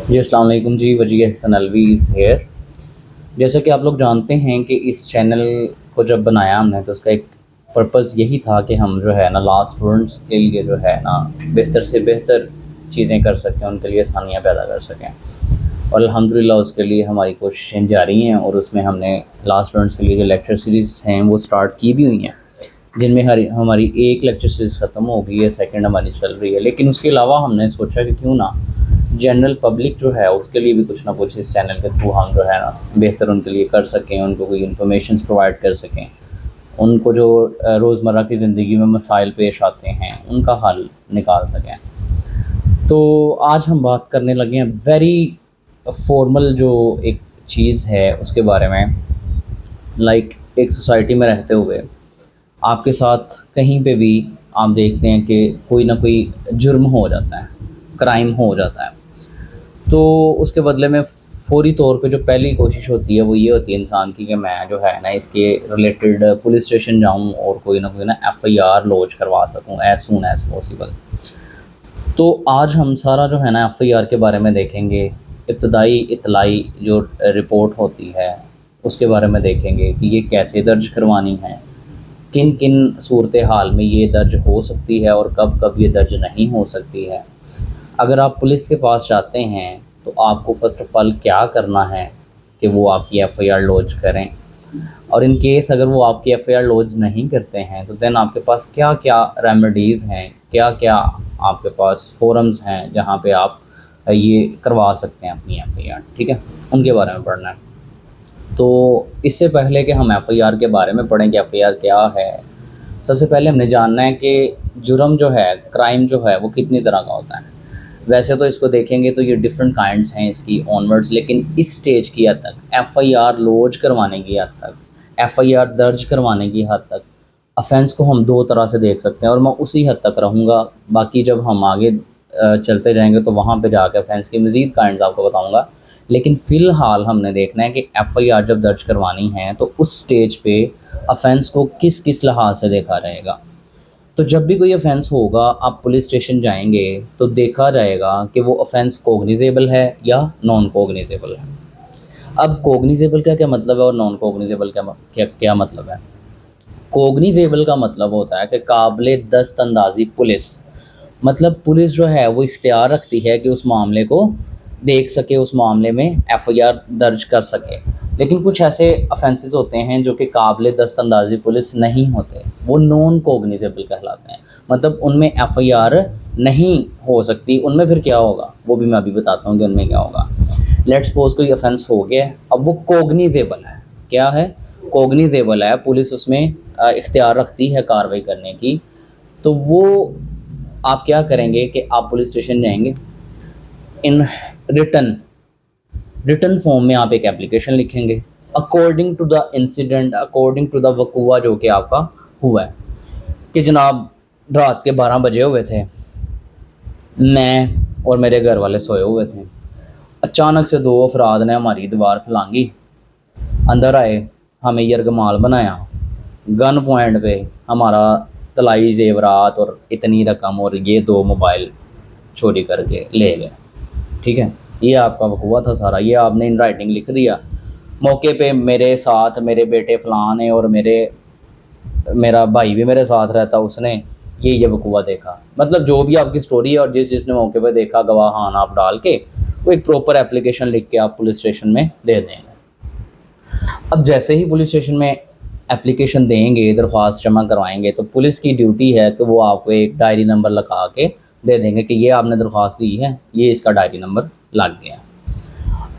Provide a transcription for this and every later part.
जी, अस्सलाम वालेकुम जी, वजी हसन अलवी इज़ हियर। जैसा कि आप लोग जानते हैं कि इस चैनल को जब बनाया हमने तो उसका एक पर्पज़ यही था कि हम जो है ना लॉ स्टूडेंट्स के लिए जो है ना बेहतर से बेहतर चीज़ें कर सकें, उनके लिए आसानियाँ पैदा कर सकें। और अल्हम्दुलिल्लाह उसके लिए हमारी कोशिशें जारी हैं और उसमें हमने लॉ स्टूडेंट्स के लिए जो लेक्चर सीरीज़ हैं वो स्टार्ट की भी हुई हैं, जिनमें हमारी एक लेक्चर सीरीज़ ख़त्म हो गई है, सेकंड हमारी चल रही है। लेकिन उसके अलावा हमने सोचा कि क्यों ना जनरल पब्लिक जो है उसके लिए भी कुछ ना कुछ इस चैनल के थ्रू हम जो है ना बेहतर उनके लिए कर सकें, उनको कोई इन्फॉर्मेशंस प्रोवाइड कर सकें, उनको जो रोज़मर्रा की ज़िंदगी में मसाइल पेश आते हैं उनका हल निकाल सकें। तो आज हम बात करने लगे हैं वेरी फॉर्मल जो एक चीज़ है उसके बारे में। एक सोसाइटी में रहते हुए आपके साथ कहीं पे भी आप देखते हैं कि कोई ना कोई जुर्म हो जाता है, क्राइम हो जाता है। तो उसके बदले में फ़ौरी तौर पे जो पहली कोशिश होती है वो ये होती है इंसान की कि मैं जो है ना इसके रिलेटेड पुलिस स्टेशन जाऊँ और कोई ना एफ़आईआर लॉन्च करवा सकूँ एज़ सून एज़ पॉसिबल। तो आज हम सारा जो है ना एफ़आईआर के बारे में देखेंगे। इब्तदाई इत्तलाई जो रिपोर्ट होती है उसके बारे में देखेंगे कि ये कैसे दर्ज करवानी है, किन किन सूरत हाल में ये दर्ज हो सकती है और कब कब ये दर्ज नहीं हो सकती है। अगर आप पुलिस के पास जाते हैं तो आपको फ़र्स्ट ऑफ़ ऑल क्या करना है कि वो आपकी एफ़आईआर लॉन्च करें, और इन केस अगर वो आपकी एफ़आईआर लॉन्च नहीं करते हैं तो देन आपके पास क्या-क्या रेमेडीज़ हैं, क्या-क्या आपके पास फ़ोरम्स हैं जहाँ पे आप ये करवा सकते हैं अपनी एफ़आईआर, ठीक है? उनके बारे में पढ़ना है। तो इससे पहले कि हम एफ़आईआर के बारे में पढ़ें कि एफ़आईआर क्या है, सबसे पहले हमने जानना है कि जुर्म जो है, क्राइम जो है वो कितनी तरह का होता है। वैसे तो इसको देखेंगे तो ये डिफरेंट काइंड्स हैं इसकी ऑनवर्ड्स, लेकिन इस स्टेज की हद तक एफ़आईआर लॉन्च करवाने की हद तक, एफ़आईआर दर्ज करवाने की हद तक ऑफ़ेंस को हम 2 तरह से देख सकते हैं और मैं उसी हद तक रहूँगा। बाकी जब हम आगे चलते जाएँगे तो वहाँ पे जाके ऑफ़ेंस की मज़ीद काइंड्स आपको बताऊँगा। लेकिन फ़िलहाल हमने देखना है कि एफ़आईआर जब दर्ज करवानी है तो उस स्टेज पे ऑफ़ेंस को किस-किस लिहाज से देखा जाएगा। तो जब भी कोई ऑफ़ेंस होगा आप पुलिस स्टेशन जाएँगे तो देखा जाएगा कि वो ऑफ़ेंस कॉग्निज़ेबल है या नॉन कॉग्निज़ेबल है। अब कॉग्निज़ेबल का क्या मतलब है और नॉन कॉग्निज़ेबल क्या मतलब है? कॉग्निज़ेबल का मतलब होता है कि काबिल दस्तअंदाज़ी पुलिस, मतलब पुलिस जो है वो इख्तियार रखती है कि उस मामले को देख सके, उस मामले में एफ़आईआर दर्ज कर सके। लेकिन कुछ ऐसे ऑफ़ेंसेस होते हैं जो कि काबिल दस्तअंदाज़ी पुलिस नहीं होते, वो नॉन कॉग्निज़ेबल कहलाते हैं। मतलब उनमें एफ़आईआर नहीं हो सकती। उनमें फिर क्या होगा वो भी मैं अभी बताता हूँ कि उनमें क्या होगा। लेट्स सपोज़ कोई ऑफ़ेंस हो गया है, अब वो कॉग्निज़ेबल है। क्या है? कॉग्निज़ेबल है, पुलिस उसमें इख्तियार रखती है कार्रवाई करने की। तो वो आप क्या करेंगे कि आप पुलिस स्टेशन जाएँगे, इन रिटन रिटन फॉर्म में आप एक एप्लीकेशन लिखेंगे according to the incident, according to the वक़ूआ जो कि आपका हुआ है, कि जनाब रात के 12 बजे हुए थे, मैं और मेरे घर वाले सोए हुए थे। अचानक से 2 अफराद ने हमारी दीवार फलांगी, अंदर आए, हमें यरगमाल बनाया, गन पॉइंट पे हमारा तलाई ज़ेवरात और इतनी रकम और ये 2 मोबाइल चोरी करके ले गए। ठीक है? ये आपका वकूआ था सारा, ये आपने इन राइटिंग लिख दिया। मौके पे मेरे साथ मेरे बेटे फ़लाँ ने और मेरा भाई भी मेरे साथ रहता, उसने ये वकूआ देखा। मतलब जो भी आपकी स्टोरी है और जिसने मौके पे देखा गवाहान आप डाल के वो एक प्रॉपर एप्लीकेशन लिख के आप पुलिस स्टेशन में दे देंगे। अब जैसे ही पुलिस स्टेशन में एप्लीकेशन देंगे, दरख्वास्त जमा करवाएँगे, तो पुलिस की ड्यूटी है कि वो आपको एक डायरी नंबर लिखा के दे देंगे कि ये आपने दरख्वास्त दी है, ये इसका डायरी नंबर लग गया।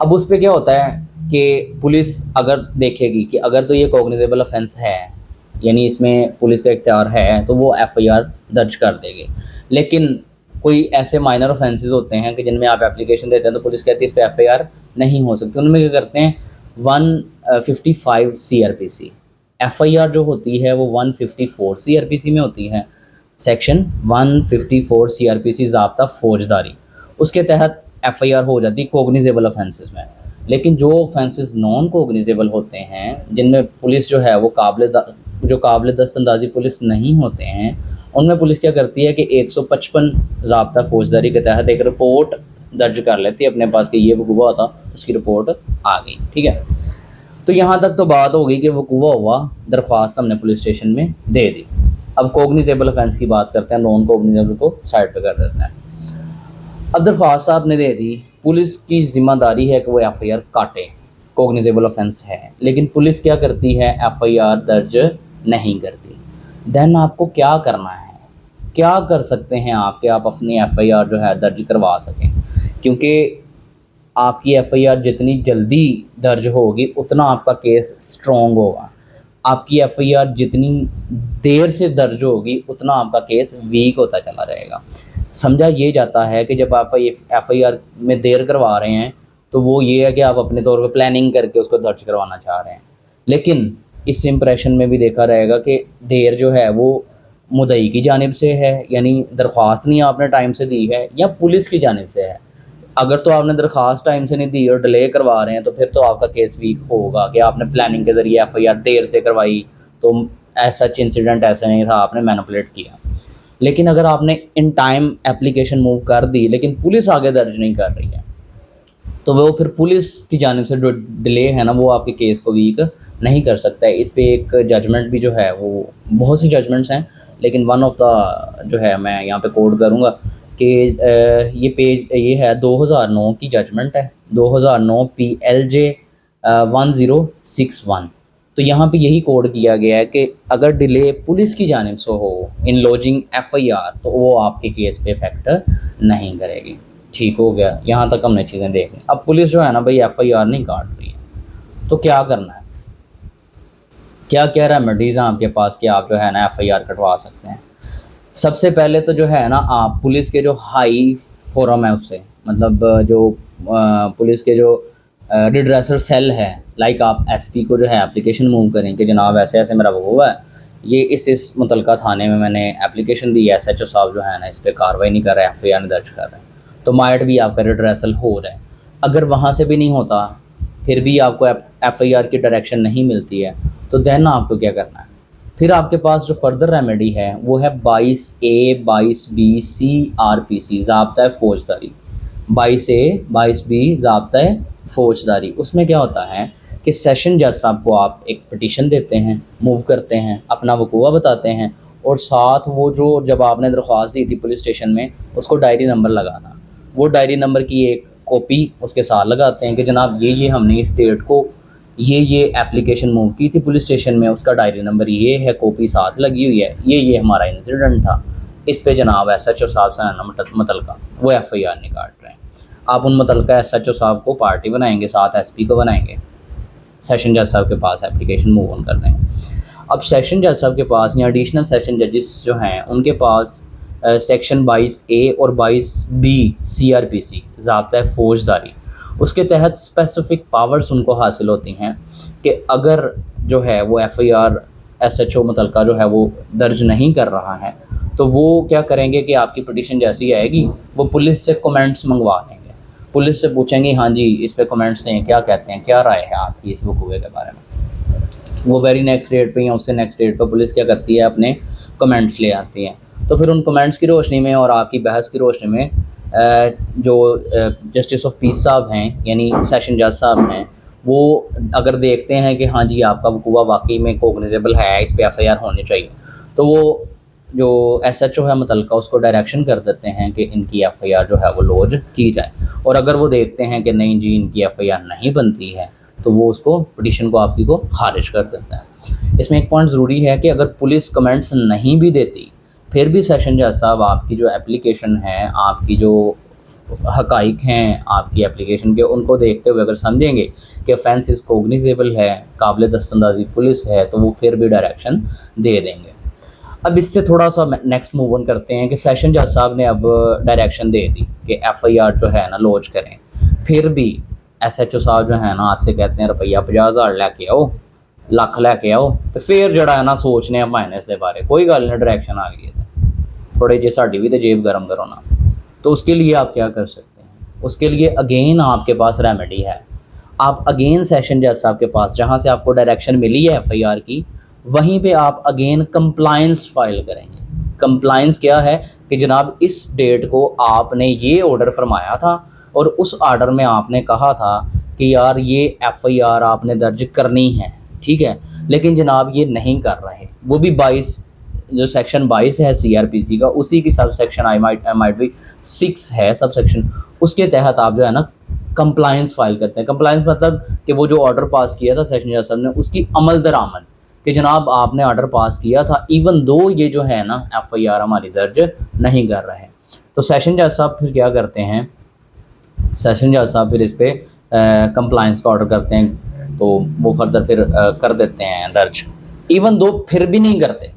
अब उस पे क्या होता है कि पुलिस अगर देखेगी कि अगर तो ये कॉग्निज़ेबल ऑफ़ेंस है, यानी इसमें पुलिस का इख्तियार है, तो वो एफ़आईआर दर्ज कर देगी। लेकिन कोई ऐसे माइनर ऑफ़ेंसेस होते हैं कि जिनमें आप एप्लीकेशन देते हैं तो पुलिस कहती है इस पे एफ़आईआर नहीं हो सकती। उनमें क्या करते हैं 155 सीआरपीसी, एफ़आईआर जो होती है वो 154 सीआरपीसी में होती है। सेक्शन 154 सीआरपीसी ज़ाब्ता फ़ौजदारी, उसके तहत एफ़आईआर हो जाती है कॉग्निज़ेबल ऑफ़ेंसेस में। लेकिन जो ऑफ़ेंसेस नॉन कॉग्निज़ेबल होते हैं, जिनमें पुलिस जो है वो काबिल दस्तअंदाज़ी पुलिस नहीं होते हैं, उनमें पुलिस क्या करती है कि 155 ज़ाब्ता फ़ौजदारी के तहत एक रिपोर्ट दर्ज कर लेती है अपने पास कि ये वकूआ था, उसकी रिपोर्ट आ गई। ठीक है, तो यहाँ तक तो बात हो गई कि वकूआ हुआ, दरख्वास्त हमने पुलिस स्टेशन में दे दी। अब कोग्निजेबल ऑफेंस की बात करते हैं, नॉन कोग्निजेबल को साइड पे कर देते हैं। अब दरख्वास्त आपने दे दी, पुलिस की ज़िम्मेदारी है कि वो एफआईआर काटे, कोग्निजेबल ऑफेंस है, लेकिन पुलिस क्या करती है, एफआईआर दर्ज नहीं करती। देन आपको क्या करना है, क्या कर सकते हैं आप कि आप अपनी एफआईआर जो है दर्ज करवा सकें, क्योंकि आपकी एफआईआर जितनी जल्दी दर्ज होगी उतना आपका केस स्ट्रॉन्ग होगा। आपकी एफआईआर जितनी देर से दर्ज होगी उतना आपका केस वीक होता चला जाएगा। समझा ये जाता है कि जब आप एफआईआर में देर करवा रहे हैं तो वो ये है कि आप अपने तौर पर प्लानिंग करके उसको दर्ज करवाना चाह रहे हैं, लेकिन इस इम्प्रेशन में भी देखा रहेगा कि देर जो है वो मुद्दई की जानिब से है, यानी दरख्वास्त नहीं आपने टाइम से दी है, या पुलिस की जानिब से है। अगर तो आपने दरख्वास्त टाइम से नहीं दी और डिले करवा रहे हैं तो फिर तो आपका केस वीक होगा कि आपने प्लानिंग के ज़रिए एफआईआर देर से करवाई, तो ऐसा इंसिडेंट ऐसा नहीं था, आपने मैनिपुलेट किया। लेकिन अगर आपने इन टाइम एप्लीकेशन मूव कर दी लेकिन पुलिस आगे दर्ज नहीं कर रही है, तो वो फिर पुलिस की जानिब से जो डिले है ना, वो आपके केस को वीक नहीं कर सकता है। इस पे एक जजमेंट भी जो है, वो बहुत सी जजमेंट्स हैं, लेकिन वन ऑफ द जो है मैं यहाँ पे कोड करूँगा कि ये है 2009 की जजमेंट है, 2009 PLJ 1061। तो यहाँ पे यही कोड किया गया है कि अगर डिले पुलिस की जानिब से हो इन लॉजिंग एफआईआर तो वो आपके केस पे इफेक्ट नहीं करेगी। ठीक हो गया, यहाँ तक हमने चीज़ें देख ली। अब पुलिस जो है ना भाई एफआईआर नहीं काट रही है, तो क्या करना है, क्या क्या रेमेडीज़ हैं आपके पास कि आप जो है ना एफआईआर कटवा सकते हैं। सबसे पहले तो जो है ना, आप पुलिस के जो हाई फोरम है उससे, मतलब जो पुलिस के जो रिड्रेसर सेल है, लाइक आप एसपी को जो है एप्लीकेशन मूव करें कि जनाब ऐसे ऐसे मेरा हुआ है, ये इस मुतलका थाने में मैंने एप्लीकेशन दी है, SHO साहब जो है ना इस पर कार्रवाई नहीं कर रहे, एफआईआर नहीं दर्ज कर रहे हैं, तो माइट भी आपका रिड्रेसल हो रहा है। अगर वहाँ से भी नहीं होता, फिर भी आपको एफआईआर की डायरेक्शन नहीं मिलती है, तो देन आपको क्या करना है, फिर आपके पास जो फर्दर रेमेडी है वो है 22A 22B CRPC, ज़ाब्ता है फौजदारी। 22A 22B ज़ाब्ता है फौजदारी। उसमें क्या होता है कि सेशन जज साहब को आप एक पिटीशन देते हैं, मूव करते हैं, अपना वकूआ बताते हैं, और साथ वो जो जब आपने दरख्वास्त दी थी पुलिस स्टेशन में उसको डायरी नंबर लगाना, वो डायरी नंबर की एक कॉपी उसके साथ लगाते हैं कि जनाब ये हमने इस डेट को ये एप्लीकेशन मूव की थी पुलिस स्टेशन में, उसका डायरी नंबर ये है, कॉपी साथ लगी हुई है, ये हमारा इंसिडेंट था, इस पे जनाब SHO साहब से आना मुतलका वो एफआईआर नहीं काट रहे हैं। आप उन मुतलका SHO साहब को पार्टी बनाएंगे, साथ SP को बनाएंगे, सेशन जज साहब के पास एप्लीकेशन मूव ऑन कर देंगे। अब सेशन जज साहब के पास या एडिशनल सेशन जजेस जो हैं उनके पास सेक्शन 22A और 22B CRPC ज़ाब्ता है फौजदारी, उसके तहत स्पेसिफिक पावर्स उनको हासिल होती हैं कि अगर जो है वो एफआईआर SHO मुतलका जो है वो दर्ज नहीं कर रहा है, तो वो क्या करेंगे कि आपकी पिटीशन जैसी आएगी वो पुलिस से कमेंट्स मंगवा लेंगे, पुलिस से पूछेंगे हाँ जी इस पे कमेंट्स दें, क्या कहते हैं, क्या राय है आपकी इस वकूए के बारे में। वो वेरी नेक्स्ट डेट पे या उससे नेक्स्ट डेट पे पुलिस क्या करती है, अपने कमेंट्स ले आती है। तो फिर उन कमेंट्स की रोशनी में और आपकी बहस की रोशनी में जो जस्टिस ऑफ पीस साहब हैं यानी सेशन जज साहब हैं, वो अगर देखते हैं कि हाँ जी आपका वकूआ वाकई में कोग्निजेबल है, इस पे एफआईआर होनी चाहिए, तो वो जो SHO है मुतलका उसको डायरेक्शन कर देते हैं कि इनकी एफआईआर जो है वो लॉज की जाए। और अगर वो देखते हैं कि नहीं जी इनकी एफआईआर नहीं बनती है, तो वो उसको पिटीशन को आपकी को खारिज कर देता है। इसमें एक पॉइंट ज़रूरी है कि अगर पुलिस कमेंट्स नहीं भी देती, फिर भी सेशन जज साहब आपकी जो एप्लीकेशन है, आपकी जो हकाइक हैं आपकी एप्लीकेशन के, उनको देखते हुए अगर समझेंगे कि ऑफेंस इस कोग्निजेबल है, काबिल दस्तंदाजी पुलिस है, तो वो फिर भी डायरेक्शन दे देंगे। अब इससे थोड़ा सा नेक्स्ट मूव ऑन करते हैं कि सेशन जज साहब ने अब डायरेक्शन दे दी कि एफआईआर जो है ना लॉन्च करें, फिर भी SHO साहब जो है ना आपसे कहते हैं रुपया 50,000 लैके आओ, लख लैके आओ, तो फिर जड़ा है ना सोचने माइनस के बारे, कोई गल नहीं डायरेक्शन आ गई है थोड़े जे साड़ी भी तो जेब गर्म करो ना। तो उसके लिए आप क्या कर सकते हैं, उसके लिए अगेन आपके पास रेमेडी है। आप अगेन सेशन जज साहब के पास, जहाँ से आपको डायरेक्शन मिली है एफआईआर की, वहीं पे आप अगेन कंप्लायंस फाइल करेंगे। कंप्लायंस क्या है कि जनाब इस डेट को आपने ये ऑर्डर फरमाया था, और उस आर्डर में आपने कहा था कि यार ये एफआईआर आपने दर्ज करनी है, ठीक है, लेकिन जनाब ये नहीं कर रहे, वो भी 22 जो सेक्शन 22 है सीआरपीसी का, उसी की sub section I might be 6 है सब सेक्शन, उसके तहत आप जो है ना कंप्लाइंस फाइल करते हैं। कंप्लाइंस मतलब कि वो जो ऑर्डर पास किया था सेशन जज साहब ने, उसकी अमल दरामद कि जनाब आपने ऑर्डर पास किया था, इवन दो ये जो है ना एफआईआर हमारी दर्ज नहीं कर रहे। तो सेशन जज साहब फिर क्या करते हैं, सेशन जज साहब फिर इस पर कंप्लाइंस का ऑर्डर करते हैं, तो वो फर्दर फिर कर देते हैं दर्ज, इवन दो फिर भी नहीं करते।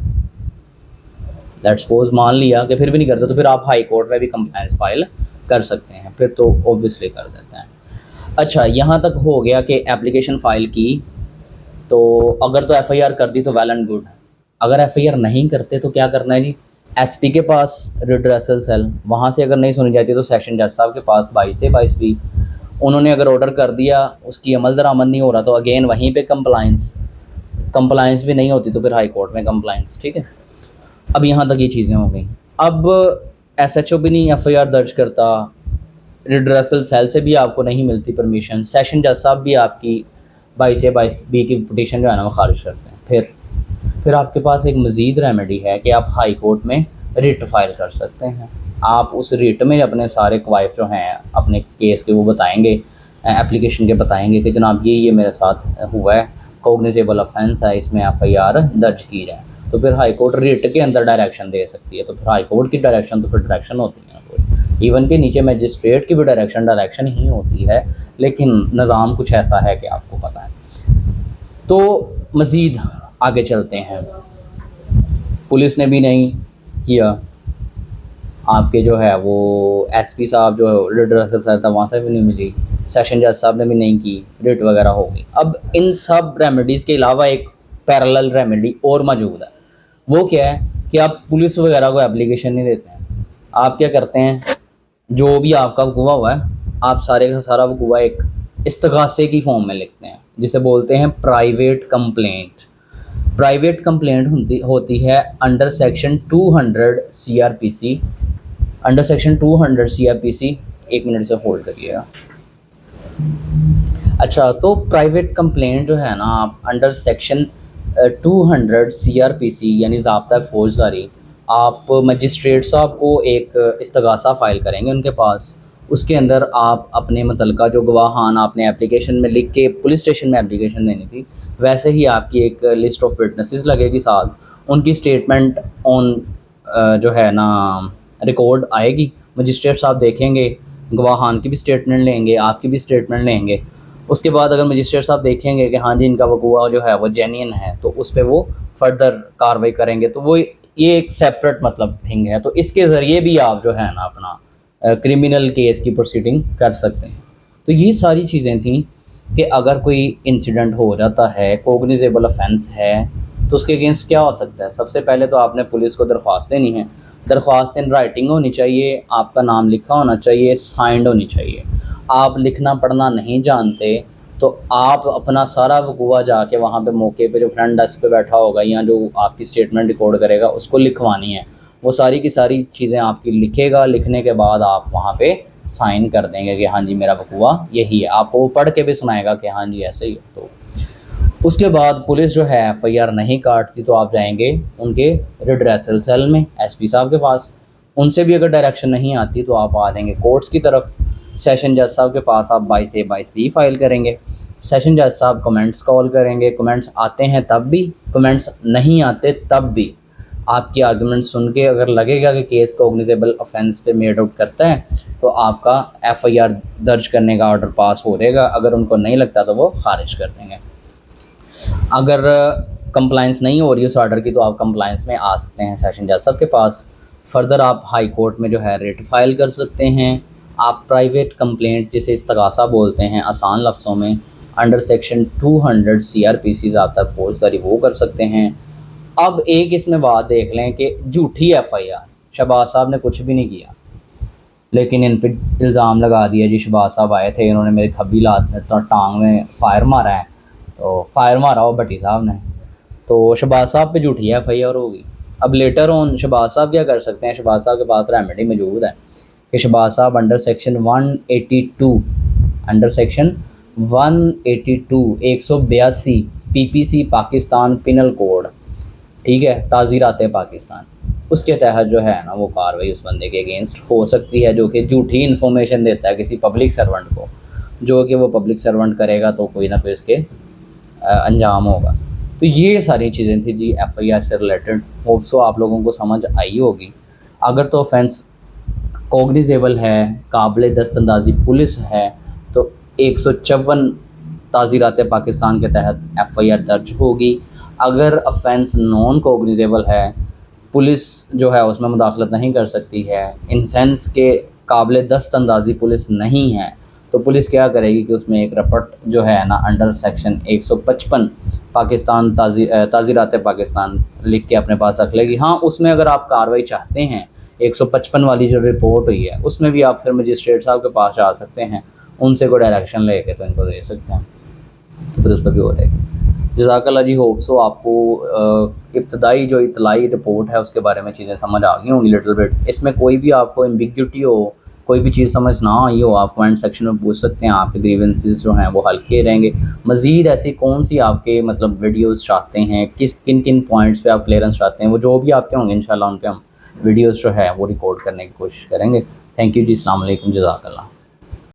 लेट्स सपोज मान लिया कि फिर भी नहीं करते, तो फिर आप हाई कोर्ट में भी कंप्लाइंस फाइल कर सकते हैं, फिर तो ऑब्वियसली कर देते हैं। अच्छा, यहाँ तक हो गया कि एप्लीकेशन फ़ाइल की, तो अगर तो एफआईआर कर दी तो वेल एंड गुड। अगर एफआईआर नहीं करते तो क्या करना है जी, एसपी के पास रिड्रेसल सेल, वहाँ से अगर नहीं सुनी जाती तो सेशन जज साहब के पास 22 से 22B, उन्होंने अगर ऑर्डर कर दिया, उसकी अमल दरामद नहीं हो रहा तो अगेन वहीं पे कंप्लाइंस भी नहीं होती तो फिर हाई कोर्ट में कंप्लाइंस, ठीक है। अब यहाँ तक ये चीज़ें हो गई। अब एसएचओ भी नहीं एफआईआर दर्ज करता, रिड्रेसल सेल से भी आपको नहीं मिलती परमिशन, सेशन जज साहब भी आपकी 22 से 22B की पिटीशन जो है ना वो खारिज करते हैं। फिर आपके पास एक मज़ीद रेमेडी है कि आप हाई कोर्ट में रिट फाइल कर सकते हैं। आप उस रिट में अपने सारे कवायद जो हैं अपने केस के वो बताएंगे, एप्लीकेशन के बताएंगे कि जनाब ये मेरे साथ हुआ है, कॉग्निजेबल ऑफेंस है, इसमें एफआईआर दर्ज की जाए। तो फिर हाई कोर्ट रिट के अंदर डायरेक्शन दे सकती है। तो फिर हाई कोर्ट की डायरेक्शन तो फिर डायरेक्शन होती है, इवन के नीचे मजिस्ट्रेट की भी डायरेक्शन ही होती है, लेकिन निज़ाम कुछ ऐसा है कि आपको पता है। तो मज़ीद आगे चलते हैं। पुलिस ने भी नहीं किया, आपके जो है वो एसपी साहब जो रिड्रेसल सेल था वहाँ से भी नहीं मिली, सेशन जज साहब ने भी नहीं की, रिट वगैरह हो गई। अब इन सब रेमेडीज़ के अलावा एक पैरेलल रेमेडी और मौजूद है। वो क्या है कि आप पुलिस वगैरह को एप्लीकेशन नहीं देते हैं, आप क्या करते हैं, जो भी आपका वकूआ हुआ है आप सारे का सारा वकूआ एक इस्तगासे की फॉर्म में लिखते हैं, जिसे बोलते हैं प्राइवेट कंप्लेंट। प्राइवेट कंप्लेंट होती है under section 200 CrPC, under section 200 CrPC. एक मिनट से होल्ड करिएगा। अच्छा, तो प्राइवेट कंप्लेंट जो है ना आप अंडर सेक्शन 200 सीआरपीसी यानी ज़ाब्ता फौजदारी, आप मजिस्ट्रेट साहब को एक इस्तगासा फ़ाइल करेंगे उनके पास। उसके अंदर आप अपने मुतलका जो गवाहान आपने एप्लीकेशन में लिख के पुलिस स्टेशन में एप्लीकेशन देनी थी, वैसे ही आपकी एक लिस्ट ऑफ विटनेसेस लगेगी, साथ उनकी स्टेटमेंट ऑन जो है ना रिकॉर्ड आएगी। मजिस्ट्रेट साहब देखेंगे, गवाहान की भी स्टेटमेंट लेंगे, आपकी भी स्टेटमेंट लेंगे। उसके बाद अगर मजिस्ट्रेट साहब देखेंगे कि हाँ जी इनका वकूआ जो है वो जेन्युइन है, तो उस पर वो फर्दर कार्रवाई करेंगे। तो वो ये एक सेपरेट मतलब थिंग है। तो इसके ज़रिए भी आप जो है ना अपना क्रिमिनल केस की प्रोसीडिंग कर सकते हैं। तो ये सारी चीज़ें थी कि अगर कोई इंसिडेंट हो जाता है, कॉग्निजेबल ऑफेंस है, तो उसके अगेंस्ट क्या हो सकता है। सबसे पहले तो आपने पुलिस को दरख्वास्त देनी है। दरख्वास्त इन राइटिंग होनी चाहिए, आपका नाम लिखा होना चाहिए, साइंड होनी चाहिए। आप लिखना पढ़ना नहीं जानते तो आप अपना सारा वकूआ जाके वहाँ पे मौके पे जो फ्रंट डेस्क पे बैठा होगा या जो आपकी स्टेटमेंट रिकॉर्ड करेगा उसको लिखवानी है। वो सारी की सारी चीज़ें आपकी लिखेगा, लिखने के बाद आप वहाँ पे साइन कर देंगे कि हाँ जी मेरा वकूआ यही है। आपको वो पढ़ के भी सुनाएगा कि हाँ जी ऐसे ही है। तो उसके बाद पुलिस जो है एफआईआर नहीं काटती तो आप जाएंगे उनके रिड्रेसल सेल में एसपी साहब के पास। उनसे भी अगर डायरेक्शन नहीं आती तो आप आ जाएंगे कोर्ट्स की तरफ। सेशन जज साहब के पास आप 22 से 22B फाइल करेंगे। सेशन जज साहब कमेंट्स कॉल करेंगे, कमेंट्स आते हैं तब भी, कमेंट्स नहीं आते तब भी आपकी आर्गूमेंट सुन के अगर लगेगा कि केस कॉग्निजेबल ऑफेंस पे मेड आउट करता है तो आपका एफआईआर दर्ज करने का ऑर्डर पास हो रहेगा। अगर उनको नहीं लगता तो वो खारिज कर देंगे। अगर कंप्लाइंस नहीं हो रही उस ऑर्डर की तो आप कंप्लाइंस में आ सकते हैं सेशन जज साहब के पास। फर्दर आप हाई कोर्ट में जो है रिट फाइल कर सकते हैं। आप प्राइवेट कंप्लेंट जिसे इस्तगासा बोलते हैं आसान लफ्ज़ों में, अंडर सेक्शन 200 सीआरपीसी ज़ाब्ता फौजदारी वो कर सकते हैं। अब एक इसमें बात देख लें कि झूठी एफआईआर, शहबाज साहब ने कुछ भी नहीं किया लेकिन इन पर इल्ज़ाम लगा दिया जी शहबाज साहब आए थे, इन्होंने मेरे खब्बी टांग में फायर मारा है। तो फायर मारा हो भट्टी साहब ने, तो शहबाज साहब पे झूठी एफआईआर होगी। अब लेटर ऑन शहबाज साहब क्या कर सकते हैं, शहबाज साहब के पास रेमेडी मौजूद है कि शहबाज साहब under section 182 PPC Pakistan penal code, ठीक है, ताज़ीरात पाकिस्तान, उसके तहत जो है ना वो कार्रवाई उस बंदे के अगेंस्ट हो सकती है जो कि झूठी इन्फॉर्मेशन देता है किसी पब्लिक सर्वेंट को, जो कि वो पब्लिक सर्वेंट करेगा तो कोई ना कोई इसके अंजाम होगा। तो ये सारी चीज़ें थी जी एफआईआर से रिलेटेड। होप सो आप लोगों को समझ आई होगी। अगर तो ऑफेंस कॉग्निजेबल है, काबिल दस्तंदाजी पुलिस है, तो 154 ताज़ीरात पाकिस्तान के तहत एफआईआर दर्ज होगी। अगर ऑफेंस नॉन कॉग्निजेबल है, पुलिस जो है उसमें मुदाखलत नहीं कर सकती है, इन सेंस के काबिल दस्तंदाजी पुलिस नहीं है, तो पुलिस क्या करेगी कि उसमें एक रपट जो है ना अंडर सेक्शन 155 पाकिस्तान ताज़ीरात पाकिस्तान लिख के अपने पास रख लेगी। हाँ, उसमें अगर आप कार्रवाई चाहते हैं 155 वाली जो रिपोर्ट हुई है उसमें भी आप फिर मजिस्ट्रेट साहब के पास जा सकते हैं, उनसे कोई डायरेक्शन लेके तो इनको दे सकते हैं, तो फिर उस पर भी हो जाएगी। जज़ाकल्लाह जी। होप सो आपको इब्तदाई जो इतलाई रिपोर्ट है उसके बारे में चीज़ें समझ आ गई होंगी लिटिल बिट। इसमें कोई भी आपको एम्बिग्यूटी हो, कोई भी चीज़ समझ ना आई हो, आप कमेंट सेक्शन में पूछ सकते हैं। आपके ग्रीवेंसेस जो हैं वो हल किए रहेंगे। मज़ीद ऐसी कौन सी आपके मतलब वीडियोस चाहते हैं, किन किन पॉइंट्स पे आप क्लियरेंस चाहते हैं, वो जो भी आपके होंगे इंशाल्लाह उन पे हम वीडियोस जो है वो रिकॉर्ड करने की कोशिश करेंगे। थैंक यू जी। अस्सलाम वालेकुम। जज़ाकल्लाह।